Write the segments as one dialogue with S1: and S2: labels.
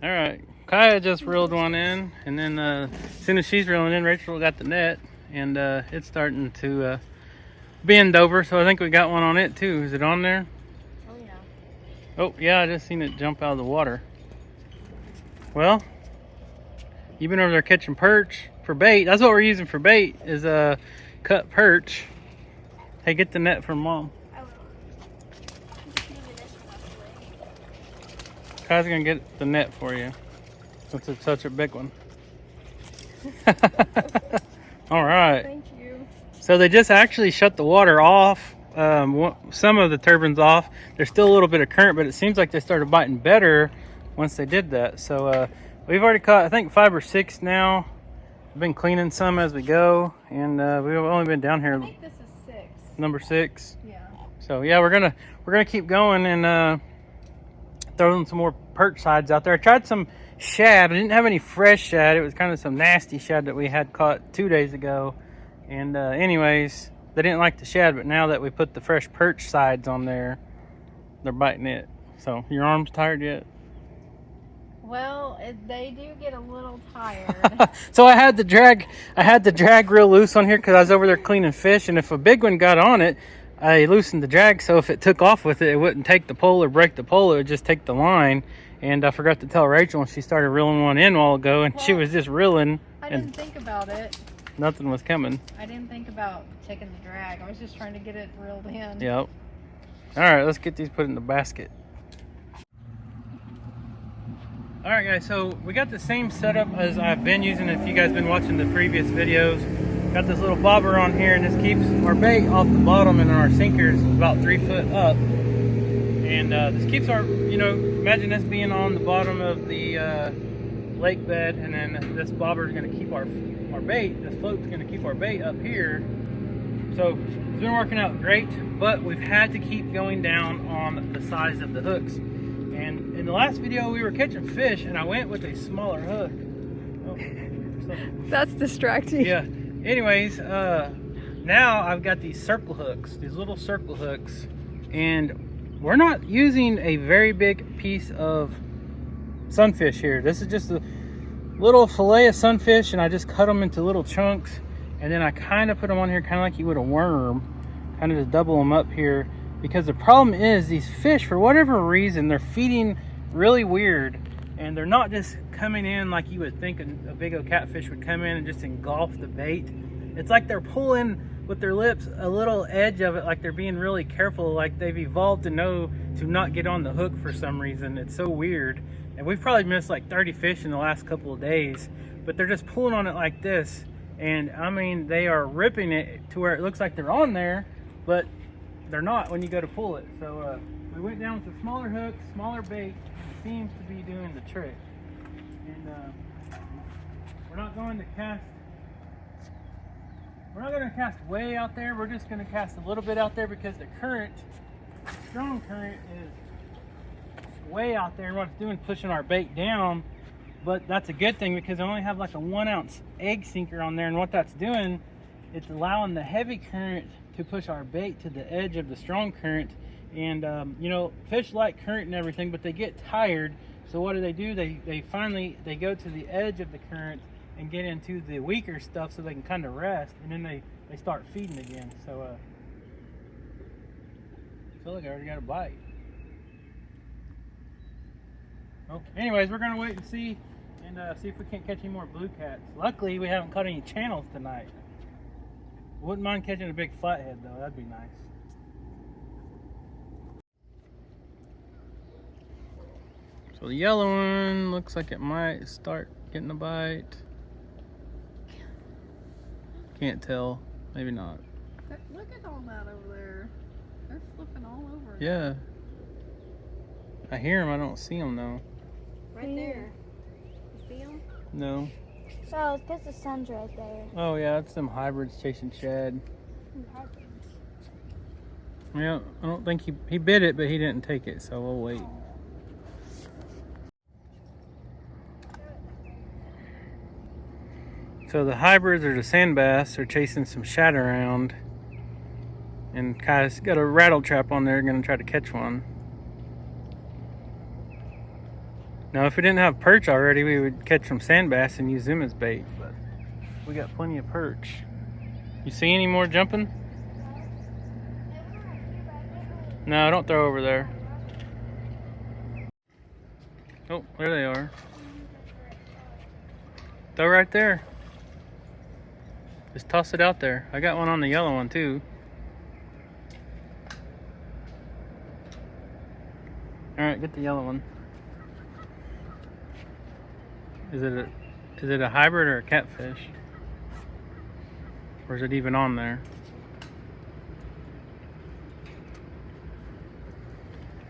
S1: All right, Kaya just reeled one in, and then as soon as she's reeling in, Rachel got the net, and it's starting to bend over. So I think we got one on it too. Is it on there?
S2: Oh yeah.
S1: Oh yeah, I just seen it jump out of the water. Well, you've been over there catching perch for bait. That's what we're using for bait, is cut perch. Hey, get the net from Mom.
S2: I will. Just moving this one out the way.
S1: Kaya's gonna get the net for you, since it's such a big one. All right.
S2: Thank you.
S1: So they just actually shut the water off. Some of the turbines off. There's still a little bit of current, but it seems like they started biting better once they did that. So we've already caught, I think, 5 or 6 now. I've been cleaning some as we go, and we've only been down here.
S2: I think this is 6.
S1: Number 6.
S2: Yeah.
S1: So yeah, we're gonna keep going and throw some more perch sides out there. I tried some shad. I didn't have any fresh shad. It was kind of some nasty shad that we had caught 2 days ago. And anyways, they didn't like the shad, but now that we put the fresh perch sides on there, they're biting it. So your arms tired yet?
S2: Well, they do get a little tired.
S1: So I had the drag real loose on here because I was over there cleaning fish, and if a big one got on it, I loosened the drag so if it took off with it, it wouldn't take the pole or break the pole. It would just take the line. And I forgot to tell Rachel, and she started reeling one in a while ago, and she was just reeling.
S2: I didn't think about it.
S1: Nothing was coming.
S2: I didn't think about taking the drag. I was just trying to get it reeled in.
S1: Yep. All right, let's get these put in the basket. All right, guys, so we got the same setup as I've been using. If you guys been watching the previous videos, got this little bobber on here, and this keeps our bait off the bottom, and our sinker's about 3 foot up. And this keeps our, imagine this being on the bottom of the lake bed, and then this bobber is going to keep our bait, this float's going to keep our bait up here. So it's been working out great, but we've had to keep going down on the size of the hooks. And in the last video we were catching fish, and I went with a smaller hook.
S2: That's distracting.
S1: Yeah. Anyways, now I've got these circle hooks, these little circle hooks, and we're not using a very big piece of sunfish here. This is just a little fillet of sunfish, and I just cut them into little chunks, and then I kind of put them on here kind of like you would a worm, kind of just double them up here, because the problem is these fish, for whatever reason, they're feeding really weird, and they're not just coming in like you would think a big old catfish would come in and just engulf the bait. It's like they're pulling with their lips a little edge of it, like they're being really careful, like they've evolved to know to not get on the hook for some reason. It's so weird. And we've probably missed like 30 fish in the last couple of days, but they're just pulling on it like this. And I mean, they are ripping it to where it looks like they're on there, but they're not when you go to pull it. So we went down with a smaller hook, smaller bait, and it seems to be doing the trick. And we're not going to cast way out there. We're just going to cast a little bit out there because the current, strong current, is way out there, and what it's doing is pushing our bait down. But that's a good thing because I only have like a 1 ounce egg sinker on there, and what that's doing, it's allowing the heavy current to push our bait to the edge of the strong current. And fish like current and everything, but they get tired. So what do? They finally go to the edge of the current and get into the weaker stuff so they can kind of rest, and then they start feeding again. So I feel like I already got a bite. Oh, anyways, we're gonna wait and see if we can't catch any more blue cats. Luckily, we haven't caught any channels tonight. Wouldn't mind catching a big flathead though. That'd be nice. So the yellow one looks like it might start getting a bite. Can't tell. Maybe not.
S2: Look at all that over there. They're flipping all over.
S1: Yeah. I hear them. I don't see them though.
S2: Right there. You see them?
S1: No.
S3: Oh, it's because the sun's right there.
S1: Oh yeah, it's them hybrids chasing shad. Yeah, I don't think he bit it, but he didn't take it, so we'll wait. So the hybrids or the sand bass are chasing some shad around, and Kai's got a rattle trap on there, gonna try to catch one. Now, if we didn't have perch already, we would catch some sand bass and use them as bait. But we got plenty of perch. You see any more jumping? No, don't throw over there. Oh, there they are. Throw right there. Just toss it out there. I got one on the yellow one too. Alright, get the yellow one. Is it a hybrid or a catfish? Or is it even on there?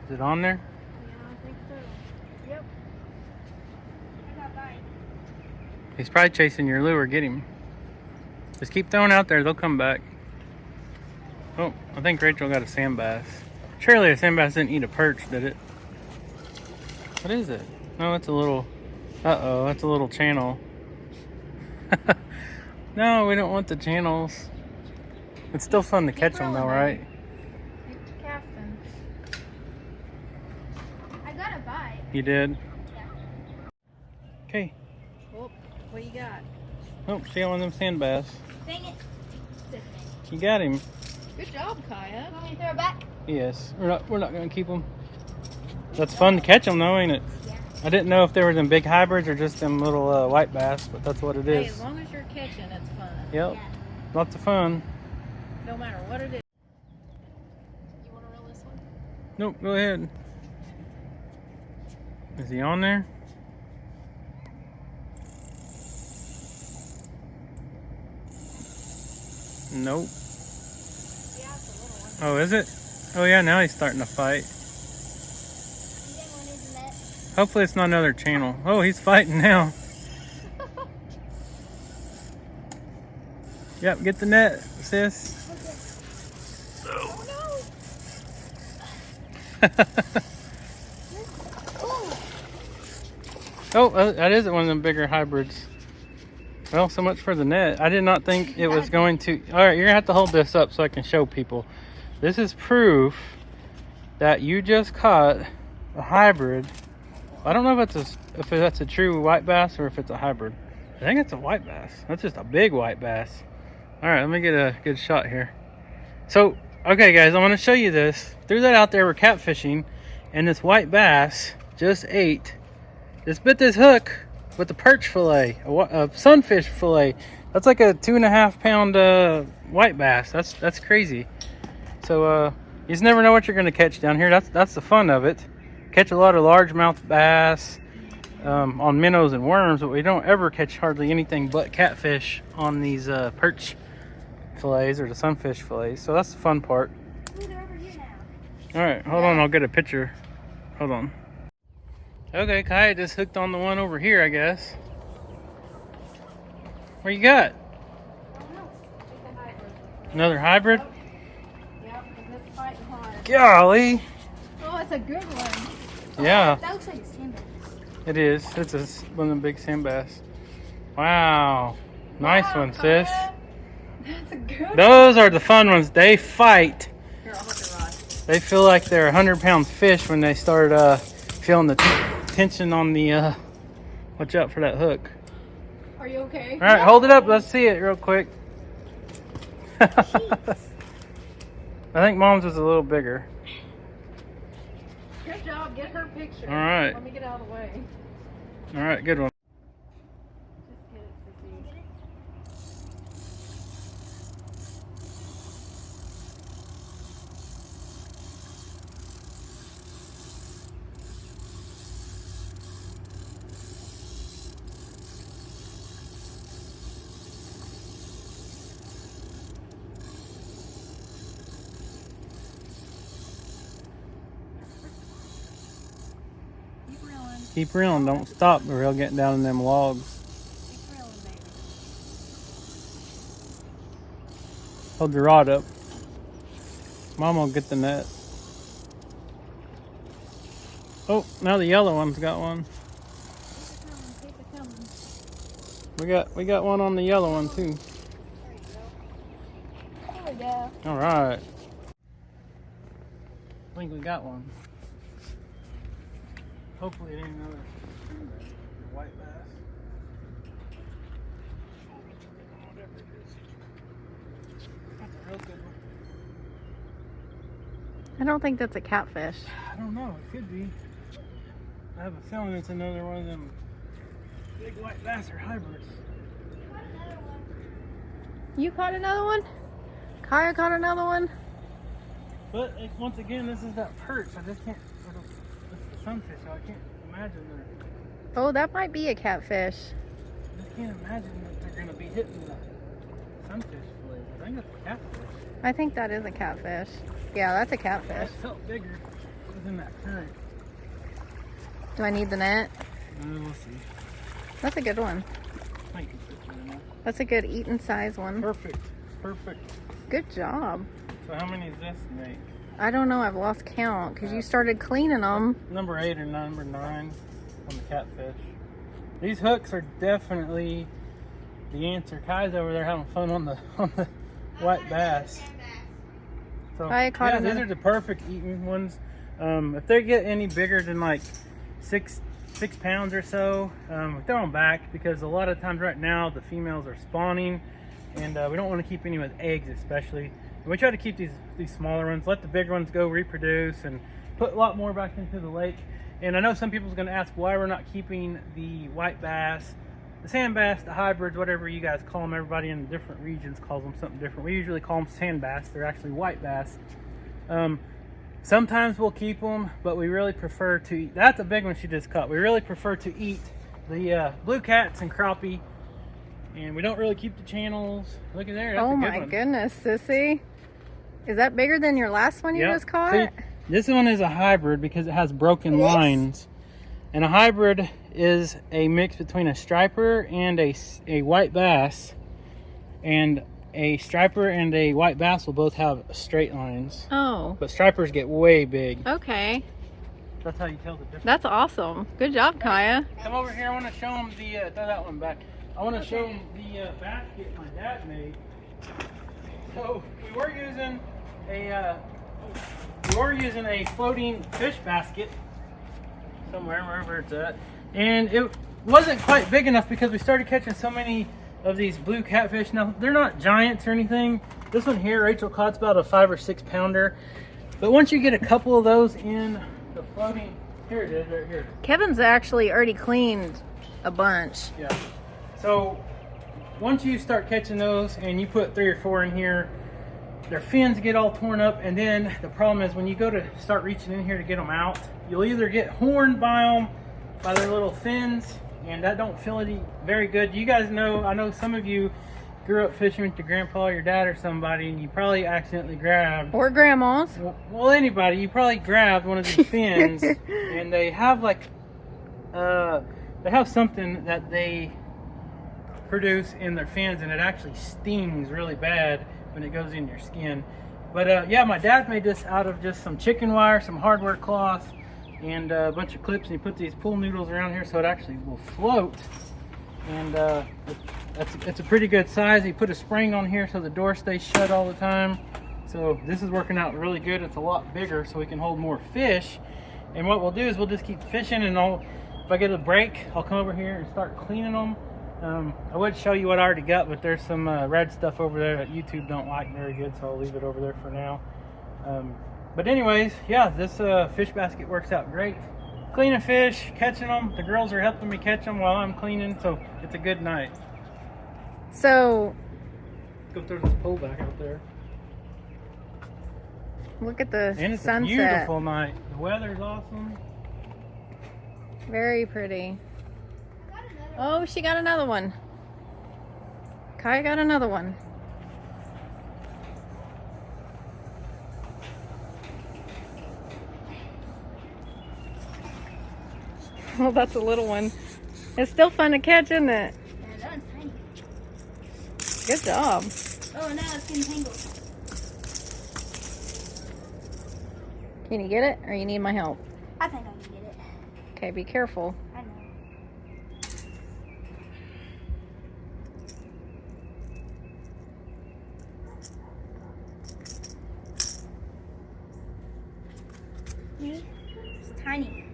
S1: Is it on there?
S2: Yeah, I think so. Yep. I got bite.
S1: He's probably chasing your lure. Get him. Just keep throwing out there. They'll come back. Oh, I think Rachel got a sand bass. Surely a sand bass didn't eat a perch, did it? What is it? No, it's a little... Uh-oh, that's a little channel. No, we don't want the channels. It's still fun to catch them though, right?
S2: Keep casting. I got a bite.
S1: You did?
S2: Yeah.
S1: Okay.
S2: Oh, what you got?
S1: Oh, see one of them sand bass.
S2: Dang it.
S1: You got him.
S2: Good job, Kaya. Want me to throw it back?
S1: Yes. We're not gonna keep them. That's fun to catch them though, ain't it?
S2: Yeah.
S1: I didn't know if they were them big hybrids or just them little white bass, but that's what it
S2: Hey,
S1: is.
S2: as long as you're catching, it's fun.
S1: Yep.
S2: Yeah.
S1: Lots of fun.
S2: No matter what it is. You want to reel this one?
S1: Nope, go ahead. Is he on there? Nope.
S2: Yeah, it's a little one.
S1: Oh, is it? Oh yeah, now he's starting to fight. Hopefully it's not another channel. Oh, he's fighting now. Yep, get the net, sis.
S2: Oh
S1: Oh, that is one of them bigger hybrids. Well, so much for the net. I did not think it was going to... Alright, you're going to have to hold this up so I can show people. This is proof that you just caught a hybrid. I don't know if that's a true white bass or if it's a hybrid. I think it's a white bass. That's just a big white bass. Alright, let me get a good shot here. So, okay guys, I want to show you this. Threw that out there, we're catfishing, and this white bass just bit this hook with a perch fillet, a sunfish fillet. That's like a 2.5 pound white bass. That's crazy. So you just never know what you're gonna catch down here. That's the fun of it. Catch a lot of largemouth bass on minnows and worms, but we don't ever catch hardly anything but catfish on these perch fillets or the sunfish fillets. So that's the fun part.
S2: Ooh, they're over here now.
S1: All right, hold on, I'll get a picture. Hold on. Okay, Kaya just hooked on the one over here, I guess. What you got?
S2: I don't know. It's a hybrid.
S1: Another hybrid?
S2: Yep, because it's fighting hard.
S1: Golly.
S2: Oh, it's a good one.
S1: Yeah,
S2: That looks like a sand bass.
S1: it is. It's one of the big sand bass. Wow. Nice
S2: Wow,
S1: one, sis.
S2: Kaya. That's a good one.
S1: Those are the fun ones. They fight.
S2: Here, I'll hook your rod.
S1: They feel like they're 100-pound fish when they start feeling the tension on the, watch out for that hook.
S2: Are you okay?
S1: All right, hold it up. Let's see it real quick. I think mom's was a little bigger.
S2: Good job. Get her picture.
S1: All right.
S2: Let me get out of the way.
S1: All right, good one.
S2: Just get it, Sissy. Keep reeling.
S1: Keep reeling. Don't stop the reel getting down in them logs.
S2: Keep reeling, baby.
S1: Hold your rod up. Mom will get the net. Oh, now the yellow one's got one.
S2: Keep it coming.
S1: We got one on the yellow one too.
S2: There we go.
S1: All right. I think we got one. Hopefully it ain't another
S4: I don't think that's a catfish.
S1: I don't know. It could be. I have a feeling it's another one of them big white bass or hybrids.
S4: You caught another one? Kaya caught another one?
S1: But once again, this is that perch. I just can't. It's the sunfish, so I can't imagine they're.
S4: Oh, that might be a catfish.
S1: I just can't imagine that they're going to be hitting the sunfish fillet. I think that's a catfish.
S4: I think that is a catfish. Yeah, that's a catfish.
S1: It felt bigger. It was in that current.
S4: Do I need the net?
S1: We'll see.
S4: That's a good one.
S1: I think it's right now.
S4: That's a good eating size one.
S1: Perfect. Perfect.
S4: Good job.
S1: So how many does this make?
S4: I don't know. I've lost count because you started cleaning them.
S1: Number 8 or number 9 on the catfish. These hooks are definitely the answer. Kai's over there having fun on the white bass. So
S4: I caught
S1: yeah, these
S4: another-
S1: are the perfect eating ones. If they get any bigger than like 6 pounds or so, we throw them back because a lot of times right now the females are spawning, and we don't want to keep any with eggs, especially. And we try to keep these smaller ones, let the bigger ones go reproduce, and put a lot more back into the lake. And I know some people's going to ask why we're not keeping the white bass, the sand bass, the hybrids, whatever you guys call them. Everybody in different regions calls them something different. We usually call them sand bass. They're actually white bass. Sometimes we'll keep them, but we really prefer to eat. That's a big one she just caught. We really prefer to eat the blue cats and crappie, and we don't really keep the channels. Look at there. That's
S4: Oh
S1: a good
S4: my
S1: one.
S4: goodness, sissy. Is that bigger than your last one you
S1: Yep.
S4: just caught?
S1: See, this one is a hybrid because it has broken lines. And a hybrid is a mix between a striper and a white bass. And a striper and a white bass will both have straight lines.
S4: Oh,
S1: But stripers get way big.
S4: okay.
S1: That's how you tell the difference.
S4: That's awesome. Good job, Kaya.
S1: Come over here. I want to show them the, throw that one back. I want to show them the basket my dad made. So we were using a floating fish basket somewhere, wherever it's at, and it wasn't quite big enough because we started catching so many of these blue catfish. Now they're not giants or anything. This one here, Rachel caught's about a 5 or 6 pounder, but once you get a couple of those in the floating, here it is, right here.
S4: Kevin's actually already cleaned a bunch.
S1: Yeah. So once you start catching those and you put 3 or 4 in here, their fins get all torn up, and then the problem is when you go to start reaching in here to get them out, you'll either get horned by their little fins, and that don't feel any very good. You guys know, I know some of you grew up fishing with your grandpa or your dad or somebody, and you probably accidentally grabbed,
S4: Or grandma's.
S1: well, anybody, you probably grabbed one of these fins, and they have like, they have something that they produce in their fins, and it actually stings really bad when it goes in your skin. But yeah, my dad made this out of just some chicken wire, some hardware cloth, and a bunch of clips, and he put these pool noodles around here so it actually will float. And it's a pretty good size. He put a spring on here so the door stays shut all the time. So this is working out really good. It's a lot bigger so we can hold more fish. And what we'll do is we'll just keep fishing, and if I get a break, I'll come over here and start cleaning them. I would show you what I already got, but there's some red stuff over there that YouTube don't like very good, so I'll leave it over there for now. But anyways, yeah, this fish basket works out great. Cleaning fish, catching them. The girls are helping me catch them while I'm cleaning, so it's a good night.
S4: So,
S1: Let's go throw this pole back out there.
S4: look at the
S1: And it's a
S4: sunset.
S1: beautiful night. The weather's awesome.
S4: Very pretty. Oh, she got another one. Kaya got another one. Oh, that's a little one. It's still fun to catch, isn't it?
S2: Yeah, that one's tiny.
S4: Good job.
S2: Oh, now it's getting tangled.
S4: Can you get it, or you need my help?
S2: I think I can get it.
S4: Okay, be careful.
S2: I know. It's tiny.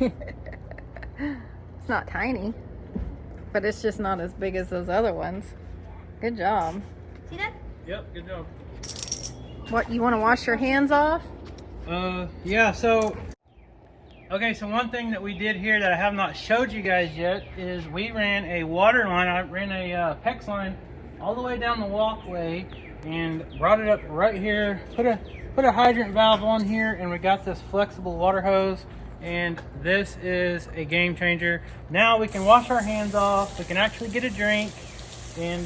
S4: It's not tiny, but it's just not as big as those other ones. Good job.
S2: See that?
S1: Yep, good job.
S4: What, you want to wash your hands off?
S1: Yeah, so okay, so one thing that we did here that I have not showed you guys yet is we ran a water line. I ran a PEX line all the way down the walkway and brought it up right here, put a hydrant valve on here, and we got this flexible water hose, and this is a game changer. Now we can wash our hands off, we can actually get a drink, and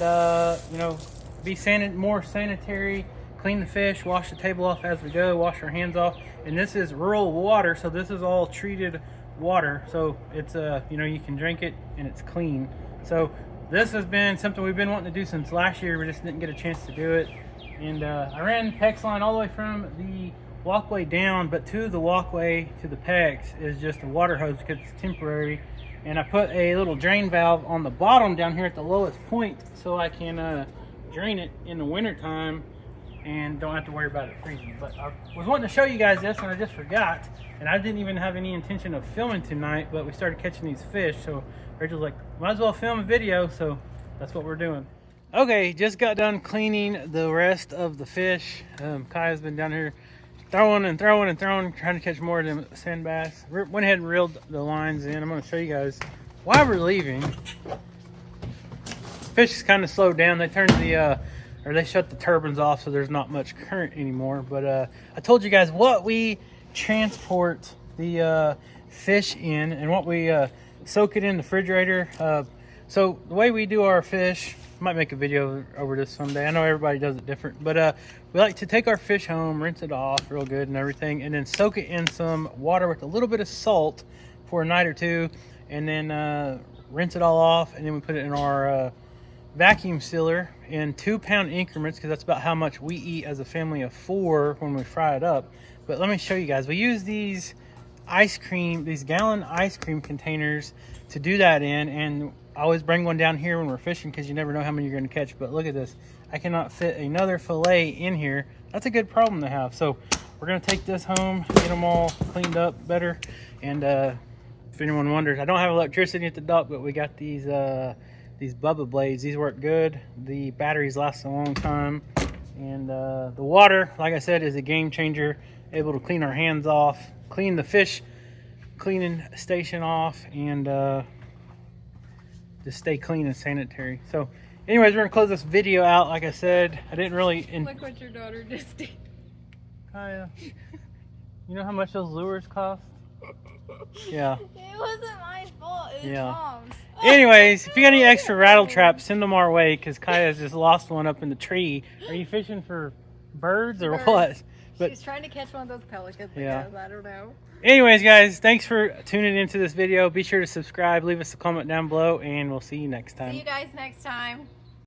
S1: you know, be more sanitary, clean the fish, wash the table off as we go, wash our hands off. And this is rural water, so this is all treated water, so it's you know, you can drink it and it's clean. So this has been something we've been wanting to do since last year. We just didn't get a chance to do it. And I ran PEX line all the way from the walkway down, but to the walkway to the PEX is just a water hose because it's temporary. And I put a little drain valve on the bottom down here at the lowest point so I can drain it in the winter time and don't have to worry about it freezing. But I was wanting to show you guys this and I just forgot, and I didn't even have any intention of filming tonight, but we started catching these fish, so Rachel's like, might as well film a video, so that's what we're doing. Okay, just got done cleaning the rest of the fish. Kaya's been down here throwing and throwing and throwing, trying to catch more of them sand bass. Went ahead and reeled the lines in. I'm going to show you guys why we're leaving. Fish is kind of slowed down. They turned they shut the turbines off, so there's not much current anymore. But I told you guys what we transport the fish in and what we soak it in the refrigerator. So the way we do our fish, I might make a video over this someday. I know everybody does it different, but we like to take our fish home, rinse it off real good and everything, and then soak it in some water with a little bit of salt for a night or two, and then rinse it all off, and then we put it in our vacuum sealer in 2-pound increments, because that's about how much we eat as a family of 4 when we fry it up. But let me show you guys. We use these gallon ice cream containers to do that in, and I always bring one down here when we're fishing because you never know how many you're going to catch. But look at this. I cannot fit another fillet in here. That's a good problem to have. So we're going to take this home, get them all cleaned up better. And if anyone wonders, I don't have electricity at the dock, but we got these Bubba blades. These work good. The batteries last a long time. And the water, like I said, is a game changer. Able to clean our hands off, clean the fish cleaning station off, and just stay clean and sanitary. So anyways, we're gonna close this video out. Like I said, I didn't really
S4: Look what your daughter just did.
S1: Kaya, you know how much those lures cost? Yeah.
S3: It wasn't my fault. It was
S1: Yeah.
S3: Mom's.
S1: Anyways, if you got any extra rattle traps, send them our way, because Kaya's just lost one up in the tree. Are you fishing for birds or what? But
S4: she's trying to catch one of those pelicans.
S1: Yeah.
S4: I don't know.
S1: anyways, guys, thanks for tuning into this video. Be sure to subscribe, leave us a comment down below, and we'll see you next time.
S4: See you guys next time.